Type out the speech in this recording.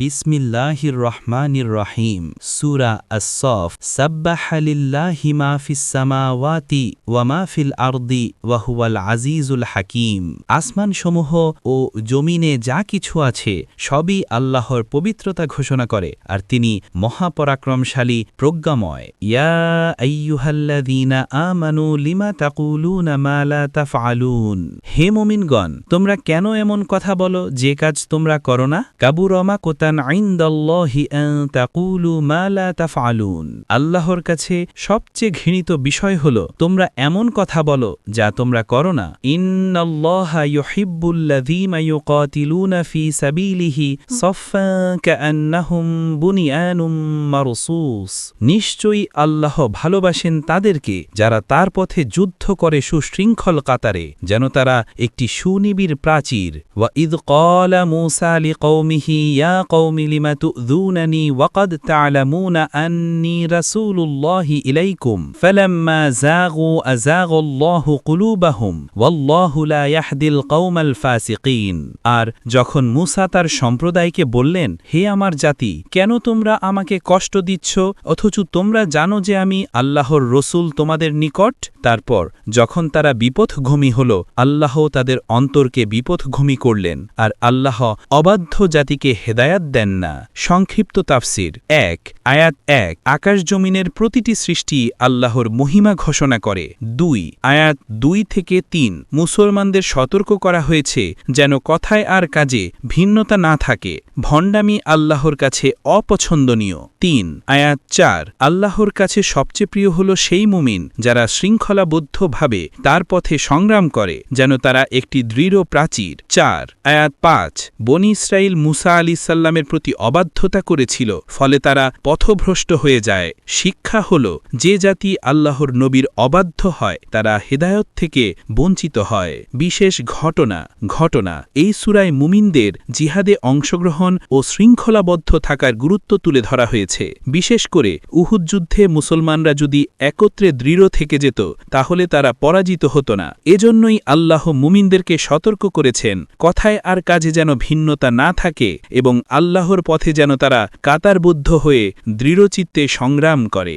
বিসমিল্লাহির রহমানির রহিম সূরা আস-সফ সাব্বাহা লিল্লাহি মা ফিস সামাওয়াতি ওয়া মা ফিল আরদি ওয়া হুয়াল আজিজুল হাকীম। আসমানসমূহ ও জমিনে যা কিছু আছে সবই আল্লাহর পবিত্রতা ঘোষণা করে, আর তিনি মহাপরাক্রমশালী প্রজ্ঞাময়। ইয়া আইয়ুহাল্লাযীনা আমানু লিমা তাকুলুনা মা লা তাফআলুন। হে মুমিনগণ, তোমরা কেন এমন কথা বলো যে কাজ তোমরা করো না? কাবুরা মাকতান ইনদাল্লাহি আন তাকুলু মা লা তাফআলুন। আল্লাহর কাছে সবচেয়ে ঘৃণিত বিষয় হলো তোমরা এমন কথা বলো যা তোমরা করো না। ইন্নাল্লাহা ইউহিব্বুল্লাযীনা ইউকাতিলুনা ফি সাবিলিহি সাফফান কাআন্নাহুম বুনিয়ানুম মারসুস। নিশ্চয়ই আল্লাহ ভালোবাসেন তাদেরকে যারা তার পথে যুদ্ধ করে সুশৃঙ্খল কাতারে, যেন তারা একটি সুনিবিড় প্রাচীর। ওয়া ইয ক্বালা মূসা লিকওমিহি ইয়া কওমি লিমা তুযুনানি ওয়া ক্বাদ তা'লামুনা আন্নী রাসূলুল্লাহি ইলাইকুম ফালাম্মা যাগু আযাগাল্লাহু কুলুবাহুম ওয়াল্লাহু লা ইয়াহদিল কওমাল ফাসিকিন। আর যখন মূসা তার সম্প্রদায়কে বললেন, হে আমার জাতি, কেন তোমরা আমাকে কষ্ট দিচ্ছ অথচ তোমরা জানো যে আমি আল্লাহর রসূল তোমাদের নিকট? তারপর যখন তারা বিপথগামী হল, আল্লাহ তাদের অন্তরকে বিপথগামী করলেন, আর আল্লাহ অবাধ্য জাতিকে হেদায়াত দেন না। সংক্ষিপ্ত তাফসির। ১ আয়াত ১ আকাশ জমিনের প্রতিটি সৃষ্টি আল্লাহর মহিমা ঘোষণা করে। ২ আয়াত ২ থেকে ৩ মুসলমানদের সতর্ক করা হয়েছে যেন কথায় আর কাজে ভিন্নতা না থাকে। ভণ্ডামি আল্লাহর কাছে অপছন্দনীয়। ৩ আয়াত ৪ আল্লাহর কাছে সবচেয়ে প্রিয় হল সেই মুমিন যারা শৃঙ্খলাবদ্ধভাবে তার পথে সংগ্রাম করে, যেন তারা একটি দৃঢ় প্রাচীর। ৪ আয়াত ৫ বনী ইসরাঈল মূসা আলাইহিস সালামের প্রতি অবাধ্যতা করেছিল, ফলে তারা পথভ্রষ্ট হয়ে যায়। শিক্ষা হল যে জাতি আল্লাহর নবীর অবাধ্য হয় তারা হেদায়ত থেকে বঞ্চিত হয়। বিশেষ ঘটনা এই সূরায় মুমিনদের জিহাদে অংশগ্রহণ ও শৃঙ্খলাবদ্ধ থাকার গুরুত্ব তুলে ধরা হয়েছে। বিশেষ করে উহুদ যুদ্ধে মুসলমানরা যদি একত্রে দৃঢ় থেকে যেত তাহলে তারা পরাজিত হতো না। এজন্যই আল্লাহ মুমিনদেরকে সতর্ক করেছেন কথায় আর কাজে যেন ভিন্নতা না থাকে এবং আল্লাহর পথে যেন তারা কাতারবদ্ধ হয়ে দৃঢ়চিত্তে সংগ্রাম করে।